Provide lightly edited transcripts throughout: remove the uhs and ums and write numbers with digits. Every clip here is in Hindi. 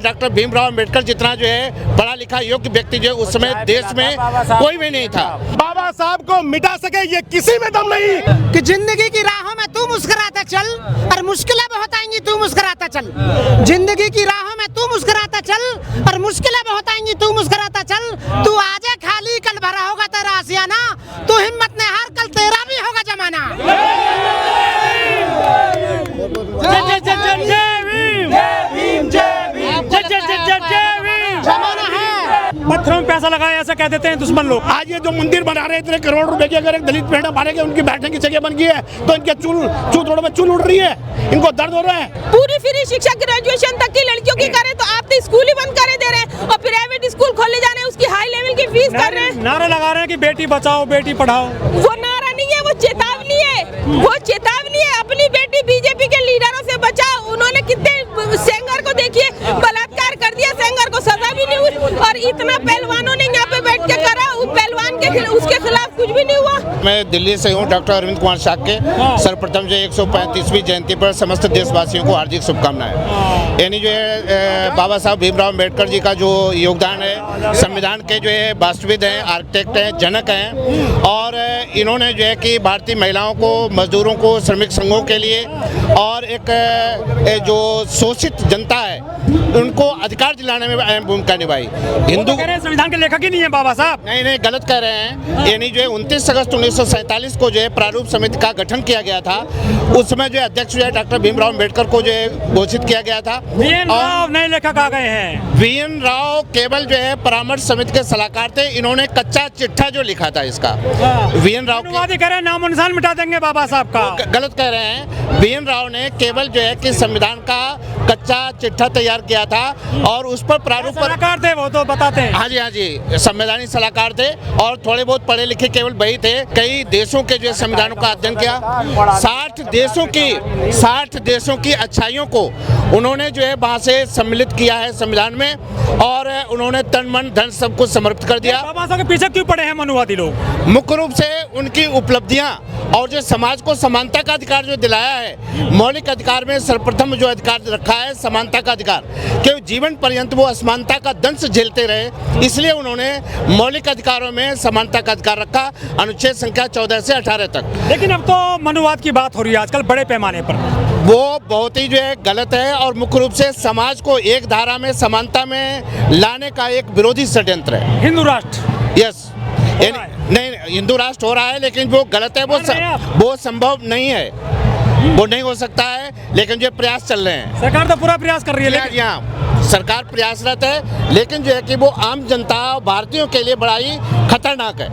डॉक्टर भीमराव अंबेडकर जितना जो है पढ़ा लिखा योग्य व्यक्ति जो है उस समय देश में कोई भी नहीं था। बाबा साहब को मिटा सके ये किसी में दम नहीं। कि जिंदगी की राहों में तू मुस्कुराता चल और मुश्किलें बहुत आएंगी तू मुस्कुराता चल। जिंदगी की राहों में तू मुस्कुराता चल और मुश्किलें बहुत आएंगी तू मुस्कुराता चल। तू आजे खाली कल भरा होगा तेरा आशियाना, तू हिम्मत ने हार कल तेरा भी होगा जमाना। पत्थरों में पैसा लगाया ऐसा कह देते हैं दुश्मन लोग। आज ये जो मंदिर बना रहे इतने करोड़ रुपए की, अगर एक दलित बेटा मारेगा उनकी बैठने की जगह बन गई है तो इनके चूल में चूल उड़ रही है, इनको दर्द हो रहा है। पूरी फ्री शिक्षा ग्रेजुएशन तक की लड़कियों की करें तो आप तो स्कूल ही बंद करे दे रहे हैं और प्राइवेट स्कूल खोले जा रहे हैं, उसकी हाई लेवल की फीस कर रहे हैं। नारा लगा रहे हैं कि बेटी बचाओ बेटी पढ़ाओ। वो नारा नहीं है, वो चेतावनी है, वो चेतावनी है। अपनी बेटी बीजेपी के लीडरों से बचाओ। उन्होंने कितने सेंगर को देखिए बलात्कार कर दिया, सेंगर को सजा भी नहीं हुई और इतना पहलवानों ने यहाँ पे बैठ के करा, उस पहलवान के उसके खिलाफ कुछ भी नहीं हुआ। मैं दिल्ली से हूँ। डॉक्टर अरविंद कुमार शाक्य के सर्वप्रथम जो 135वीं जयंती पर समस्त देशवासियों को हार्दिक शुभकामनाएं। यानी जो है बाबा साहब भीमराव अंबेडकर जी का जो योगदान है, संविधान के जो है वास्तविद हैं, आर्किटेक्ट हैं, जनक हैं और इन्होंने जो है कि भारतीय महिलाओं को, मजदूरों को, श्रमिक संघों के लिए और एक जो शोषित जनता है उनको अधिकार दिलाने में अहम भूमिका निभाई। हिंदू संविधान के लेखक ही नहीं है बाबा साहब। नहीं गलत कह रहे हैं। यानी जो है 29 अगस्त 1947 को जो है प्रारूप समिति का गठन किया गया था, उसमें जो है अध्यक्ष जो है डॉक्टर भीमराव अंबेडकर को जो है घोषित किया गया था। और नए लेखक आ गए हैं। वीएन राव केवल जो है परामर्श समिति के सलाहकार थे। इन्होंने कच्चा चिट्ठा जो लिखा था इसका, वीएन राव कह रहे हैं नाम निशान मिटा देंगे बाबा साहब का। गलत कह रहे हैं। वीएन राव ने केवल जो है कि संविधान का कच्चा चिट्ठा तैयार किया था और उस पर प्रारूप सलाहकार थे, वो तो बताते हैं। हाँ जी, संवैधानिक सलाहकार थे और थोड़े बहुत पढ़े लिखे केवल वही थे। कई देशों के जो संविधानों का अध्ययन किया, 60 देशों की अच्छाइयों को उन्होंने जो है वहाँ से सम्मिलित किया है संविधान में और उन्होंने तन मन धन सब कुछ समर्पित कर दिया। बाबा साहब के पीछे क्यों पड़े हैं मनुवादी लोग? मुख्य रूप से उनकी उपलब्धियां और जो समाज को समानता का अधिकार जो दिलाया है, मौलिक अधिकार में सर्वप्रथम जो अधिकार रखा है समानता का अधिकार, कि जीवन पर्यंत वो असमानता का दंश झेलते रहे, इसलिए उन्होंने मौलिक अधिकारों में समानता का अधिकार रखा, अनुच्छेद संख्या 14 से 18 तक। लेकिन अब तो मनुवाद की बात हो रही है आजकल बड़े पैमाने पर, वो बहुत ही जो है गलत है और मुख्य रूप से समाज को एक धारा में समानता में लाने का एक विरोधी षड्यंत्र है। हिंदू राष्ट्र यस नहीं, हिंदू राष्ट्र हो रहा है लेकिन वो गलत है, वो संभव नहीं है, वो नहीं हो सकता है। लेकिन जो प्रयास चल रहे हैं, सरकार तो पूरा प्रयास कर रही है। लेकिन यहाँ सरकार प्रयासरत है लेकिन जो है कि वो आम जनता भारतीयों के लिए बड़ा ही खतरनाक है।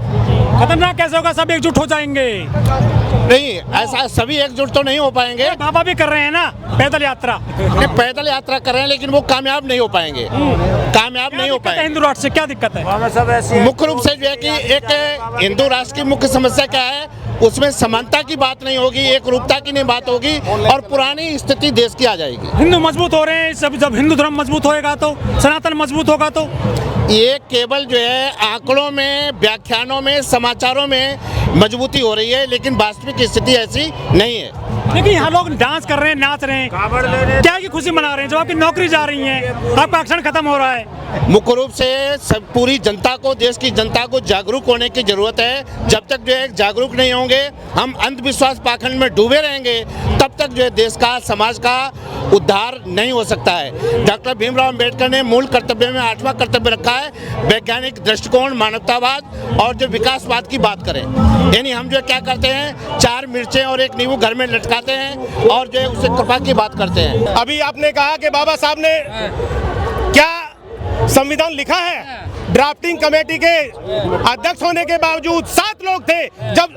खतरनाक कैसे होगा? सब एकजुट हो जाएंगे। नहीं, ऐसा सभी एकजुट तो नहीं हो पाएंगे। बाबा भी कर रहे हैं ना पैदल यात्रा। पैदल यात्रा कर रहे हैं लेकिन वो कामयाब नहीं हो पाएंगे, कामयाब नहीं हो पाएंगे। हिंदू राष्ट्र से क्या दिक्कत है? मुख्य रूप से जो है कि एक हिंदू राष्ट्र की मुख्य समस्या क्या है, उसमें समानता की बात नहीं होगी, एक रूपता की नहीं बात होगी और पुरानी स्थिति देश की आ जाएगी। हिंदू मजबूत हो रहे हैं, जब हिंदू धर्म मजबूत होएगा तो सनातन मजबूत होगा। तो ये केवल जो है आंकड़ों में, व्याख्यानों में, समाचारों में मजबूती हो रही है लेकिन वास्तविक स्थिति ऐसी नहीं है। लेकिन यहाँ लोग डांस कर रहे हैं, नाच रहे हैं, क्या की खुशी मना रहे हैं? जब आपकी नौकरी जा रही है, आपका आरक्षण खत्म हो रहा है। मुख्य रूप से सब पूरी जनता को, देश की जनता को जागरूक होने की जरूरत है। जब तक जो है जागरूक नहीं होंगे, हम अंधविश्वास पाखंड में डूबे रहेंगे, तब तक जो है देश का, समाज का उद्धार नहीं हो सकता है। डॉक्टर भीमराव अंबेडकर ने मूल कर्तव्य में 8वां कर्तव्य रखा है, वैज्ञानिक दृष्टिकोण, मानवतावाद और जो विकासवाद की बात करें। यानी हम जो क्या करते हैं, 4 मिर्चें और 1 नींबू घर में लटकाते हैं और जो है उससे कृपा की बात करते हैं। अभी आपने कहा कि बाबा साहब ने क्या संविधान लिखा है। ड्राफ्टिंग कमेटी के अध्यक्ष होने के बावजूद 7 लोग थे। जब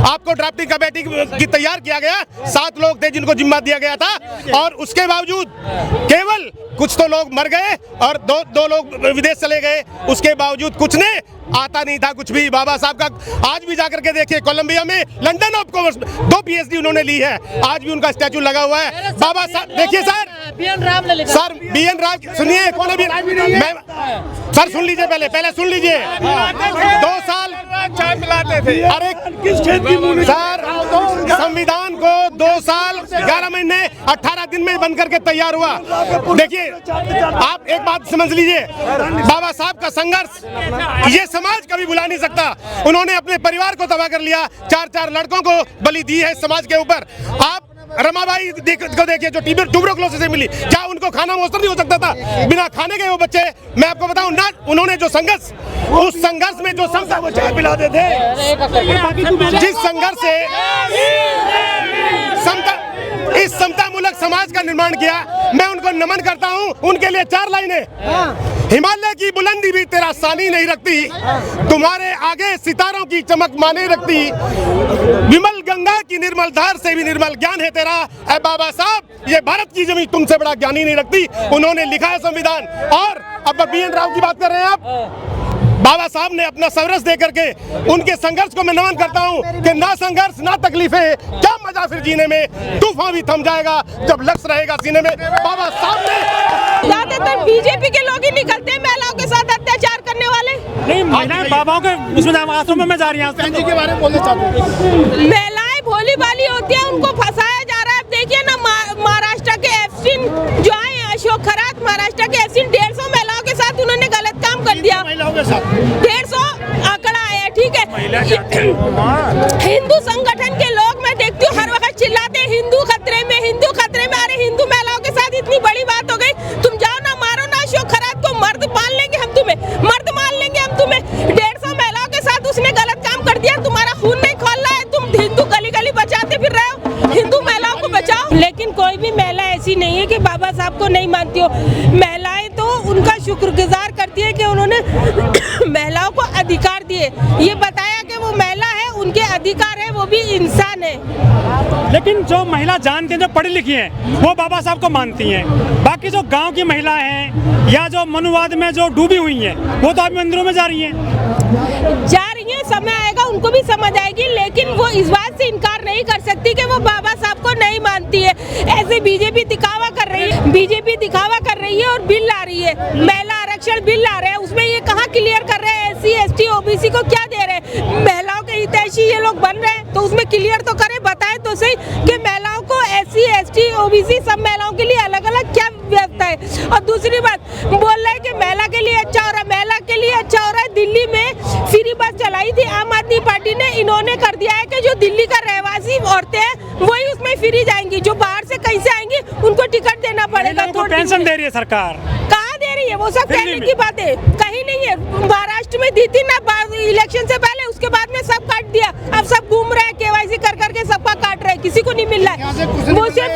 आपको ड्राफ्टिंग कमेटी की तैयार किया गया, 7 लोग थे जिनको जिम्मा दिया गया था और उसके बावजूद केवल कुछ तो लोग मर गए और दो लोग विदेश चले गए। उसके बावजूद कुछ ने आता नहीं था कुछ भी। बाबा साहब का आज भी जाकर के देखिए, कोलंबिया में, लंदन ऑफ कॉमर्स 2 PhD उन्होंने ली है, आज भी उनका स्टैचू लगा हुआ है। बाबा साहब देखिए सर, सर बीएन राव सुनिए, कौन है? सर सुन लीजिए, पहले सुन लीजिए। 2 साल चाय पिलाते थे। अरे सर, संविधान को 2 साल 11 महीने 18 दिन में बन करके तैयार हुआ। देखिए, आप एक बात समझ लीजिए, बाबा साहब का संघर्ष ये समाज कभी भुला नहीं सकता। उन्होंने अपने परिवार को तबाह कर लिया, 4 लड़कों को बलि दी है समाज के ऊपर। आप रमाबाई को देखिए जो ट्यूबरकुलोसिस से मिली, क्या उनको खाना मुयस्सर नहीं हो सकता था? बिना खाने के वो बच्चे, मैं आपको बताऊं ना, उन्होंने जो संघर्ष, उस संघर्ष में जो समता पिलाते थे, जिस संघर्ष से इस समतामूलक समाज का निर्माण किया, मैं उनको नमन करता हूं। उनके लिए 4 लाइनें। हिमालय की बुलंदी भी तेरा सानी नहीं रखती, तुम्हारे आगे सितारों की चमक माने रखती, विमल गंगा की निर्मल धार से भी निर्मल ज्ञान है तेरा। ऐ बाबा साहब, ये भारत की जमीन तुमसे बड़ा ज्ञानी नहीं रखती। उन्होंने लिखा है संविधान। और अब BN राव की बात कर रहे हैं आप। बाबा साहब ने अपना संघर्ष दे करके, उनके संघर्ष को मैं नमन करता हूं कि ना संघर्ष ना तकलीफें, क्या मजा फिर जीने में। तूफान भी थम जाएगा जब लक्ष्य रहेगा सीने में। बाबा साहब ने ज्यादातर बीजेपी के लोग ही निकलते हैं महिलाओं के साथ अत्याचार करने वाले। नहीं, महिलाएं बाबाओं के उसमें आश्रम में जा रही हैं। जी के बारे में बोलना चाहते हैं। महिलाएं भोली भाली होती है, उनको फंसाया जा रहा है। देखिए ना, महाराष्ट्र के एफसिन जो आए अशोक खरात, महाराष्ट्र के एफसिन 150 महिलाओं के साथ उन्होंने गलत काम कर दिया। 150 आंकड़ा है, ठीक है। हिंदू संगठन के लोग मैं देखती हूँ हर वक्त चिल्लाते हैं हिंदू खतरे में, हिंदू खतरे में। अरे हिंदू महिलाओं के साथ इतनी बड़ी बात हो गई, तुम जाओ ना, मारो ना अशोक खरात को, मर्द मान लेंगे हम तुम्हें, मर्द मान लेंगे हम तुम्हें। 150 महिलाओं के साथ उसने गलत काम कर दिया, तुम्हारा खून नहीं खोल रहा है, तुम हिंदू गली गली बचाते फिर रहे हो, हिंदू महिलाओं को बचाओ। लेकिन कोई भी महिला ऐसी नहीं है कि बाबा साहब को नहीं मानती हो। महिलाएं तो उनका शुक्रगुजार करती है कि उन्होंने महिलाओं को अधिकार दिए, ये बताया कि वो महिला है, उनके अधिकार है, वो भी इंसान है। लेकिन जो महिला जानती हैं, जो पढ़ी लिखी हैं, वो बाबा साहब को मानती हैं। बाकी जो गांव की महिलाएं हैं या जो मनुवाद में जो डूबी हुई हैं, वो तो अभी मंदिरों में जा रही हैं। समय आएगा उनको भी समझ आएगी, लेकिन वो इस बात से इनकार नहीं कर सकती कि वो बाबा साहब को नहीं मानती है। ऐसे बीजेपी दिखावा कर रही है, बीजेपी दिखावा कर रही है और बिल ला रही है, महिला आरक्षण बिल ला रहे हैं। उसमें ये कहाँ क्लियर कर रहे हैं SC ST OBC को क्या दे रहे हैं? महिलाओं के हितैषी ये लोग बन रहे हैं, तो उसमें क्लियर तो करें, बताएं तो सही कि महिलाओं को SC ST OBC सब महिलाओं के लिए अलग अलग क्या व्यवस्था है। और दूसरी बात बोल रहे हैं कि महिला के लिए अच्छा हो रहा है, महिला के लिए अच्छा हो रहा है। दिल्ली में फ्री बस चलाई थी आम आदमी पार्टी ने, इन्होंने कर दिया है कि जो दिल्ली का रहवासी औरतें हैं वही उसमें फ्री जाएंगी, जो बाहर से कहीं से आएंगी उनको टिकट देना पड़ेगा। तो पेंशन दे रही है सरकार, कहाँ दे रही है? वो सब कहने की बात है, कहीं नहीं है। महाराष्ट्र में दी थी ना इलेक्शन से पहले, उसके बाद में सब काट दिया। अब सब घूम रहे हैं, KYC कर करके सबका काट रहे हैं, किसी को नहीं मिल रहा है। वो सिर्फ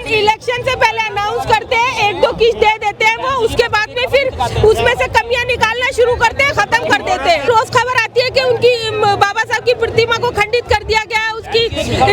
इलेक्शन से पहले अनाउंस करते हैं, 1-2 किस्त दे देते हैं वो, उसके बाद में फिर उसमें से कमियां निकालना शुरू करते हैं, खत्म कर देते हैं। रोज खबर आती है कि उनकी बाबा साहब की प्रतिमा को खंडित कर दिया गया है, उसकी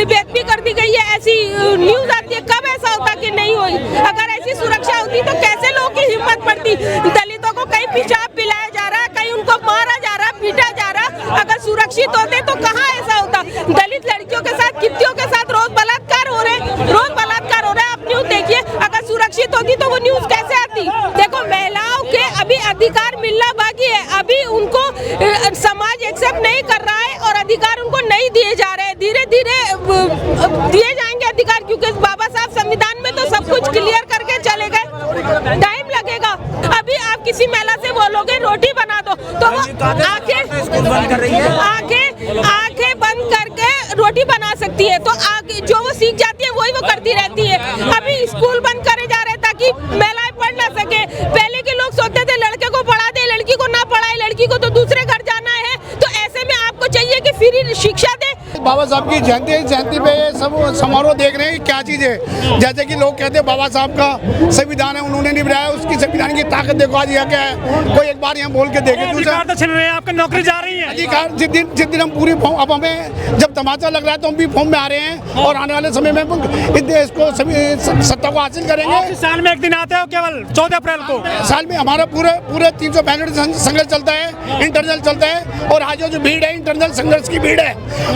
बेइज्जती कर दी गई है, ऐसी न्यूज आती है। कब ऐसा होता कि नहीं हुई? अगर ऐसी सुरक्षा होती तो कैसे लोगों की हिम्मत पड़ती? दलितों को कहीं पेशाब पिलाया जा रहा है, कहीं उनको मारा जा रहा है, पीटा जा रहा। अगर सुरक्षित होते तो कहाँ ऐसा होता? दलित लड़कियों के साथ, कित्तियों के साथ रोज बलात्कार हो रहे, रोज बलात्कार हो रहा है। आप न्यूज देखिए, अगर सुरक्षित होती तो वो न्यूज कैसे आती? देखो, महिलाओं के अभी अधिकार मिलना बाकी है, अभी उनको समाज एक्सेप्ट नहीं कर रहा है और अधिकार उनको नहीं दिए जा रहे हैं। धीरे धीरे दिए जाएंगे अधिकार, क्योंकि बाबा साहब संविधान में तो सब कुछ क्लियर करके चले गए। टाइम लगेगा। अभी आप किसी महिला से बोलोगे रोटी बना दो, तो वो आंखें बंद करके रोटी बना सकती है, तो आगे जो वो सीख जाती है वही वो करती रहती है। अभी स्कूल बंद करे जा रहे ताकि महिलाएं पढ़ ना सके। पहले के लोग सोचते थे लड़के को पढ़ा दे, लड़की को ना पढ़ाए, लड़की को तो दूसरे घर जाना है। तो ऐसे में आपको चाहिए कि फ्री शिक्षा दे। बाबा साहब की जयंती पे सब समारोह देख रहे हैं, क्या चीज़ है। जैसे कि लोग कहते हैं बाबा साहब का संविधान है, उन्होंने नहीं बनाया, उसकी संविधान की ताकत देखो आज यहाँ क्या है। कोई एक बार यहाँ बोल के देखे, अधिकार तो छिन रहे हैं, आपकी नौकरी जा रही है। अधिकार जिस दिन हम पूरी फॉर्म, अब हमें जब तमाचा लग रहा है तो हम भी फॉर्म में आ रहे हैं और आने वाले समय में इस देश को सभी सत्ता को हासिल करेंगे। साल में एक दिन आते हो केवल 14 अप्रैल को। साल में हमारा पूरे 365 संघर्ष चलता है, इंटरनल चलता है। और आज जो भीड़ है इंटरनल संघर्ष की भीड़ है।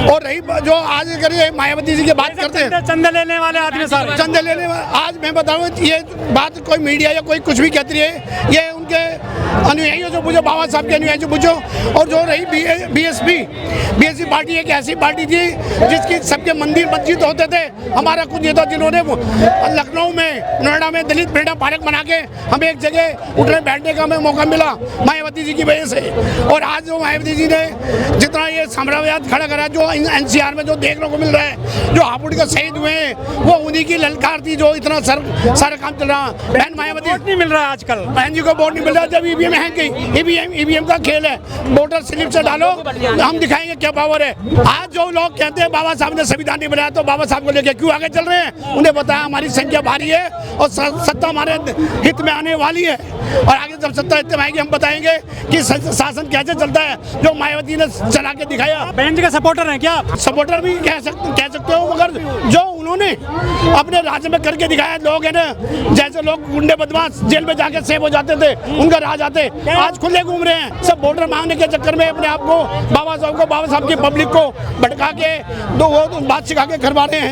और रही जो आज करिए मायावती जी की बात करते हैं, चंदे लेने वाले आदमी सारे चंदे लेने, आज मैं बताऊँ ये बात कोई मीडिया या कोई कुछ भी कहती है, ये उनकी के अनुयायियों से पूछो, बाबा साहब के अनुयायी से पूछो। और जो रही बीएसपी पार्टी एक ऐसी पार्टी थी जिसकी सबके मंदिर मस्जिद होते थे। हमारा कुछ ये था जिन्होंने लखनऊ में, नोएडा में दलित फ्रीडम पार्क बना के हमें एक जगह उठने बैठने का हमें मौका मिला मायावती जी की वजह से। और आज जो मायावती जी ने जितना ये साम्राज्यवाद खड़ा करा, जो एनसीआर में जो देखने को मिल रहा है, जो हापुड़ के शहीद हुए हैं, वो उन्हीं की ललकार थी। जो इतना सारा काम चल रहा, बहन मायावती नहीं मिल रहा आजकल, बहन जी को वोट नहीं मिल रहा। जब ईवीएम है गई, ईवीएम का खेल है, वोटर स्लिप से डालो, हम दिखाएंगे क्या पावर है। आज जो लोग कहते हैं बाबा साहब ने संविधान नहीं बनाया, तो बाबा साहब को लेकर क्यों आगे चल रहे हैं? उन्हें बताया हमारी संख्या भारी है और सत्ता हमारे हित में आने वाली है। और आगे जब सत्ता हित में आएगी, हम बताएंगे कि शासन कैसे चलता है, जो मायावती ने चला के दिखाया। बहन जी का सपोर्टर है क्या? सपोर्टर भी कह सकते हो, मगर जो उन्होंने अपने राज्य में करके दिखाया, लोग है ना, जैसे लोग गुंडे बदमाश जेल में जाके सेव हो जाते थे, उनका राज आते आज खुले घूम रहे हैं। सब वोटर मांगने के चक्कर में अपने आप को, बाबा साहब की पब्लिक को भटका के वो बात सिखा के करवा रहे हैं।